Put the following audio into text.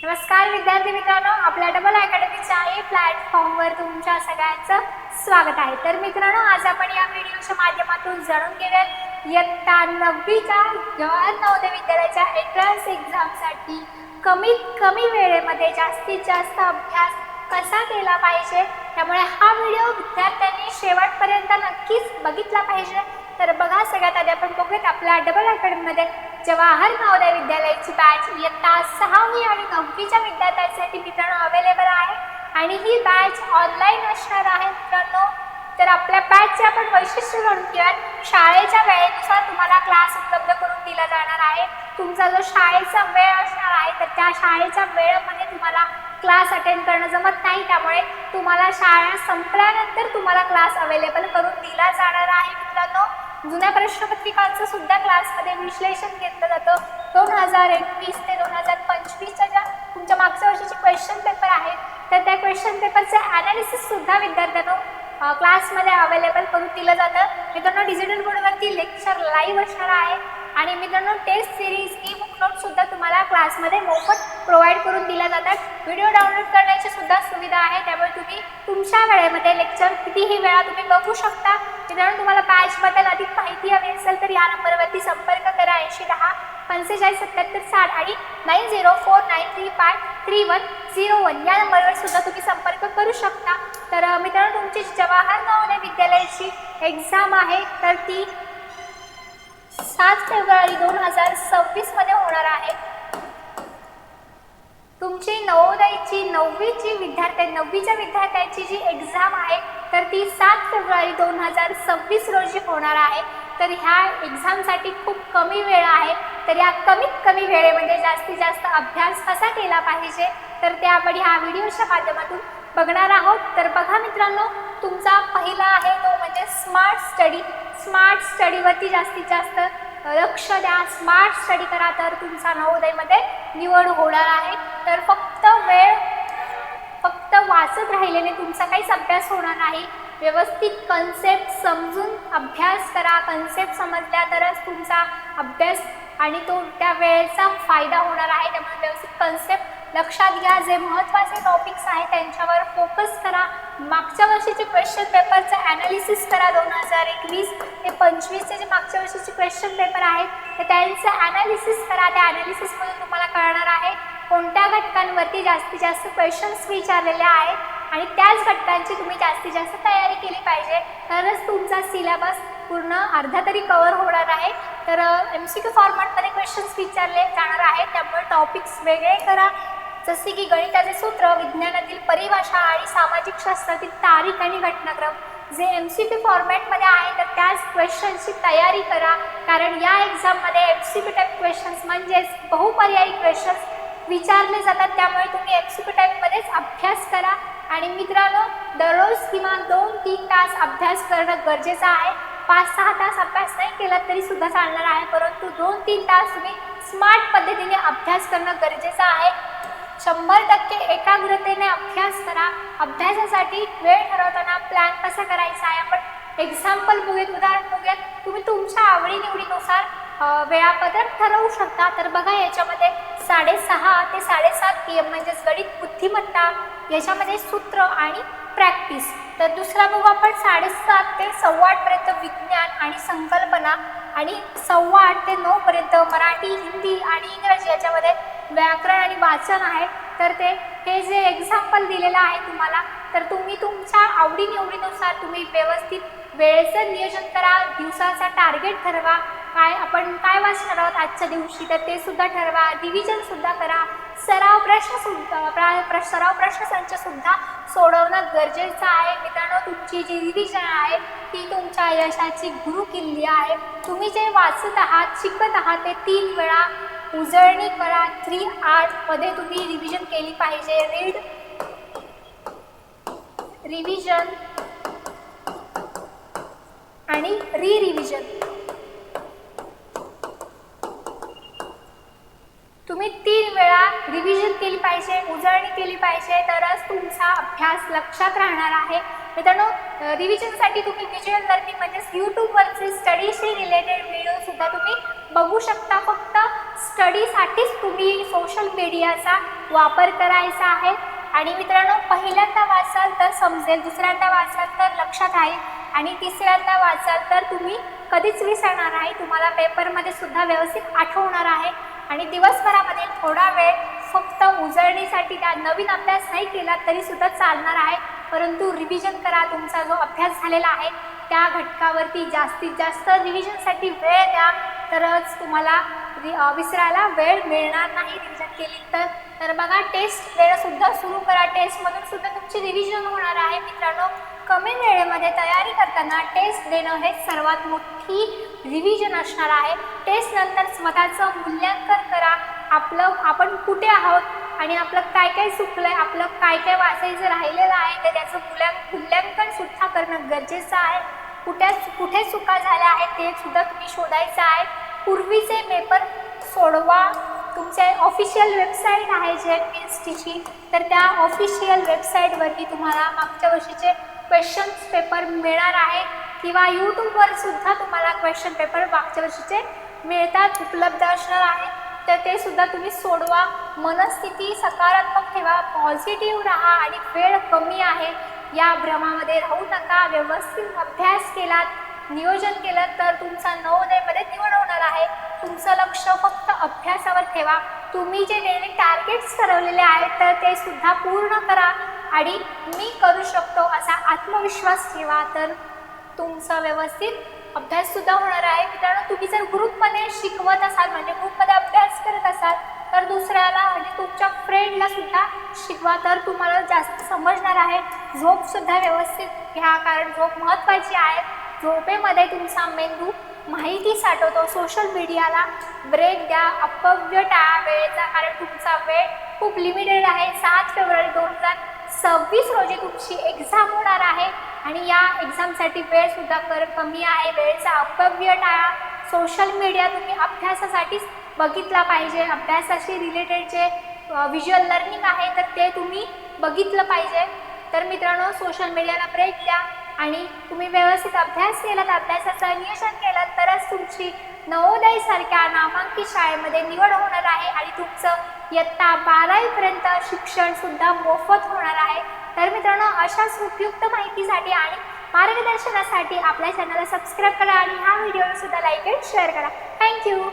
नमस्कार विद्यार्थी मित्रांनो, आपल्या डबल अकॅडमीच्या या प्लॅटफॉर्मवर तुमच्या सगळ्यांचं स्वागत आहे। तर मित्रांनो, आज आपण या व्हिडिओच्या माध्यमातून जाणून घेऊया इयत्ता 9वीच्या जवाहर नवोदय विद्यालयाच्या एंट्रन्स एक्झामसाठी कमीत कमी वेळेमध्ये जास्तीत जास्त अभ्यास कसा केला पाहिजे। त्यामुळे हा व्हिडिओ विद्यार्थ्यांनी शेवटपर्यंत नक्कीच बघितला पाहिजे। तर बघा, सगळ्यात आधी आपण बघूयात आपल्या डबल अकॅडमीमध्ये जवाहर नवोदय विद्यालयाची बॅच इयत्ता 6वी आणि 9वीच्या विद्यार्थ्यांसाठी मित्रांनो अवेलेबल आहे आणि ही बॅच ऑनलाईन असणार आहे मित्रांनो। तर आपल्या बॅचचे आपण वैशिष्ट्य जाणून घेऊया। शाळेच्या वेळेनुसार तुम्हाला क्लास उपलब्ध करून दिला जाणार आहे। तुमचा जो शाळेचा वेळ असणार आहे तर त्या शाळेच्या वेळेमध्ये तुम्हाला क्लास अटेंड करणं जमत नाही, त्यामुळे तुम्हाला शाळा संपल्यानंतर तुम्हाला क्लास अवेलेबल करून दिला जाणार आहे मित्रांनो। जुन्या प्रश्नपत्रिकांचं सुद्धा क्लासमध्ये विश्लेषण घेतलं जातं। 2021 ते 2025च्या ज्या तुमच्या मागच्या वर्षीचे क्वेश्चन पेपर आहेत तर त्या क्वेश्चन पेपरचे ॲनालिसिस सुद्धा विद्यार्थ्यांनो क्लासमध्ये अवेलेबल करून दिलं जातं। मित्रांनो, डिजिटल बोर्डवरती लेक्चर लाईव्ह असणार आहे आणि मित्रांनो test series e book note सुद्धा तुम्हाला क्लासमध्ये मोफत प्रोव्हाइड करून दिल्या जातात। व्हिडिओ डाउनलोड करण्याची सुद्धा सुविधा आहे, त्यामुळे तुम्ही तुमच्या वेळेमध्ये लेक्चर कितीही वेळा तुम्ही बघू शकता। मित्रांनो, तुम्हाला बॅचबद्दल अधिक माहिती हवी असेल तर या नंबरवरती संपर्क करा 8010 45 77 60 आणि 9049353101 या नंबरवर सुद्धा तुम्ही संपर्क करू शकता। तर मित्रांनो, तुमची जवाहर नवोदय विद्यालयाची एक्झाम आहे तर ती 7 फेब्रुवारी 2026 मध्ये होणार आहे। तुमची नवोदयची 9वीच्या विद्यार्थ्यांची जी एक्झाम आहे तर ती 7 फेब्रुवारी 2026 रोजी होणार आहे। तर ह्या एक्झामसाठी खूप कमी वेळ आहे, तर या कमीत कमी वेळेमध्ये जास्तीत जास्त अभ्यास कसा केला पाहिजे तर ते आपण ह्या व्हिडिओच्या माध्यमातून बघणार आहोत। तर बघा मित्रांनो, तुमचा पहिला आहे तो म्हणजे स्मार्ट स्टडी। स्मार्ट स्टडीवरती जास्तीत जास्त लक्ष द्या, स्मार्ट स्टडी करा तर तुमचा नवोदयमध्ये निवड होणार आहे। तर फक्त वाचत राहिल्याने तुमचा काहीच अभ्यास होणार नाही। व्यवस्थित कन्सेप्ट समजून अभ्यास करा, कन्सेप्ट समजल्या तरच तुमचा अभ्यास आणि तो त्या वेळेचा फायदा होणार आहे। त्यामुळे व्यवस्थित कन्सेप्ट लक्षात घ्या, जे महत्त्वाचे टॉपिक्स आहेत त्यांच्यावर फोकस करा। मागच्या वर्षीचे क्वेश्चन पेपरचं ॲनालिसिस करा। 2021 ते 25चे जे मागच्या वर्षीचे क्वेश्चन पेपर आहेत तर त्यांचं ॲनालिसिस करा। त्या ॲनालिसिसमधून तुम्हाला कळणार आहे कोणत्या घटकांवरती जास्तीत जास्त क्वेश्चन्स विचारलेले आहेत आणि त्याच घटकांची तुम्ही जास्तीत जास्त तयारी केली पाहिजे, तरच तुमचा सिलेबस पूर्ण अर्धा तरी कव्हर होणार आहे। तर MCQ फॉर्मॅटमध्ये क्वेश्चन्स विचारले जाणार आहेत, त्यामुळे टॉपिक्स वेगळे करा, जसे की गणिताचे सूत्र, विज्ञानातील परिभाषा आणि सामाजिक शास्त्रातील तारीख आणि घटनाक्रम जे MCQ फॉर्मॅटमध्ये आहे तर त्याच क्वेश्चन्सची तयारी करा। कारण या एक्झाममध्ये MCQ टाईप क्वेश्चन्स म्हणजेच बहुपर्यायी क्वेश्चन्स विचारले जातात, त्यामुळे तुम्ही MCQ टाईपमध्येच अभ्यास करा। आणि मित्रांनो, दररोज किमान 2-3 तास अभ्यास करणं गरजेचं आहे। 5-6 तास अभ्यास नाही केला तरी सुद्धा चालणार आहे, परंतु 2-3 तास तुम्ही स्मार्ट पद्धतीने अभ्यास करणं गरजेचं आहे। 100% एकाग्रतेने अभ्यास करा। अभ्यासासाठी वेळ ठरवताना प्लॅन कसा करायचा आहे आपण एक्झाम्पल बघूयात, उदाहरण बघूयात। तुम्ही तुमच्या आवडीनिवडीनुसार वेळापत्रक ठरवू शकता। तर बघा, याच्यामध्ये 6:30 ते 7:30 PM म्हणजेच गणित बुद्धिमत्ता, याच्यामध्ये सूत्र आणि प्रॅक्टिस। तर दुसरा बघू आपण 7:30 ते 8:15 पर्यंत विज्ञान आणि संकल्पना आणि 8:15 ते 9 पर्यंत मराठी, हिंदी आणि इंग्रजी याच्यामध्ये व्याकरण आणि वाचन आहे। तर हे जे एक्झाम्पल दिलेलं आहे तुम्हाला, तर तुम्ही तुमच्या आवडीनिवडीनुसार तुम्ही व्यवस्थित वेळेचं नियोजन करा, दिवसाचा टार्गेट ठरवा, आपण काय वाचणार आहोत आजच्या दिवशी तर ते सुद्धा ठरवा, रिव्हिजन सुद्धा करा, सराव प्रश्नसंच सुद्धा सोडवणं गरजेचं आहे। मित्रांनो, तुमची जी रिव्हिजन आहे ती तुमच्या यशाची गुरुकिल्ली आहे। तुम्ही जे वाचत आहात, शिकत आहात ते 3 वेळा उजळणी करा। 3R मध्ये तुम्ही रिव्हिजन केली पाहिजे। रीड, रिव्हिजन आणि रिव्हिजन। तुम्ही 3 वेळा रिव्हिजन केली पाहिजे, उजळणी केली पाहिजे, तरच तुमचा अभ्यास लक्षात राहणार आहे। मित्रांनो, रिव्हिजनसाठी तुम्ही व्हिज्युअल लर्निंग म्हणजेच यूट्यूबवरचे स्टडीशी रिलेटेड व्हिडिओ सुद्धा तुम्ही बघू शकता। फक्त स्टडीसाठीच तुम्ही सोशल मीडियाचा वापर करायचा आहे. आणि मित्रांनो, पहिल्यांदा वाचाल तर समजेल, दुसऱ्यांदा वाचाल तर लक्षात आहे आणि तिसऱ्यांदा वाचाल तर तुम्ही कधीच विसरणार आहे. तुम्हाला पेपरमध्ये सुद्धा व्यवस्थित आठवणार आहे. आणि दिवसभरामध्ये थोडा वेळ फक्त उजळणीसाठी त्या नवीन अभ्यास नाही केला तरी सुद्धा चालणार आहे, परंतु रिव्हिजन करा. तुमचा जो अभ्यास झालेला आहे त्या घटकावरती जास्तीत जास्त रिव्हिजनसाठी वेळ द्या, तरच तुम्हाला विसरायला वेळ मिळणार नाही रिव्हिजन केली तर. बघा, टेस्ट देणं सुद्धा सुरू करा. टेस्टमधून सुद्धा तुमची रिव्हिजन होणार आहे. मित्रांनो, कमी वेळेमध्ये तयारी करताना टेस्ट देणं हे सर्वात मोठी रिव्हिजन असणार आहे. टेस्ट नंतर स्वतःचं मूल्यांकन करा. आपण कुठे आहोत आणि आपलं काय काय चुकलंय, आपलं काय काय वाचायचं राहिलेलं आहे तर त्याचं मूल्यांकन सुद्धा करणं गरजेचं आहे. कुठे चुका झाल्या आहेत ते सुद्धा तुम्ही शोधायचं आहे. पूर्वीचे पेपर सोडवा. तुमचे ऑफिशियल वेबसाईट आहे JNPSCची, तर त्या ऑफिशियल वेबसाईटवरती तुम्हाला मागच्या वर्षीचे क्वेश्चन्स पेपर मिळणार आहे किंवा यूट्यूबवर सुद्धा तुम्हाला क्वेश्चन पेपर मागच्या वर्षीचे मिळतात, उपलब्ध असणार आहे. तर ते सुद्धा तुम्ही सोडवा. मनस्थिती सकारात्मक ठेवा, पॉझिटिव्ह राहा आणि वेळ कमी आहे या भ्रमामध्ये राहू नका. व्यवस्थित अभ्यास केलात, नियोजन केलं तर तुमचा नवोदयमध्ये निवड होणार आहे. तुमचं लक्ष फक्त अभ्यासावर ठेवा. तुम्ही जे डेली टार्गेट्स ठरवलेले आहेत तर ते सुद्धा पूर्ण करा आणि मी करू शकतो असा आत्मविश्वास ठेवा, तर तुमचं व्यवस्थित अभ्यास सुद्धा होणार आहे. मित्रांनो, तुम्ही जर ग्रुपमध्ये शिकवत असाल, म्हणजे ग्रुपमध्ये अभ्यास करत असाल तर दुसऱ्याला म्हणजे तुमच्या फ्रेंडला सुद्धा शिकवा, तर तुम्हाला जास्त समजणार आहे. झोप सुद्धा व्यवस्थित घ्या, कारण झोप महत्त्वाची आहे. झोपेमध्ये तुमचा मेंदू माहिती साठवतो. सोशल मीडियाला ब्रेक द्या, अपव्यय टाळा वेळेचा, कारण तुमचा वेळ खूप लिमिटेड आहे. 7 फेब्रुवारी 2026 रोजी तुमची एक्झाम होणार आहे आणि या एक्झामसाठी वेळसुद्धा कमी आहे. वेळेचा अपव्यय टाळा. सोशल मीडिया तुम्ही अभ्यासासाठीच बघितला पाहिजे. अभ्यासाशी रिलेटेड जे व्हिज्युअल लर्निंग आहे तर ते तुम्ही बघितलं पाहिजे. तर मित्रांनो, सोशल मीडियाला ब्रेक द्या आणि तुम्ही व्यवस्थित अभ्यास केलात, अभ्यासाचं नियोजन केलं तरच तुमची नवोदयसारख्या नामांकित शाळेमध्ये निवड होणार आहे आणि तुमचं इयत्ता 12वीपर्यंत शिक्षणसुद्धा मोफत होणार आहे. तर मित्रांनो, अशाच उपयुक्त माहितीसाठी आणि मार्गदर्शनासाठी आपल्या चॅनलला सबस्क्राईब करा आणि हा व्हिडिओला सुद्धा लाईक आणि शेअर करा. थँक्यू.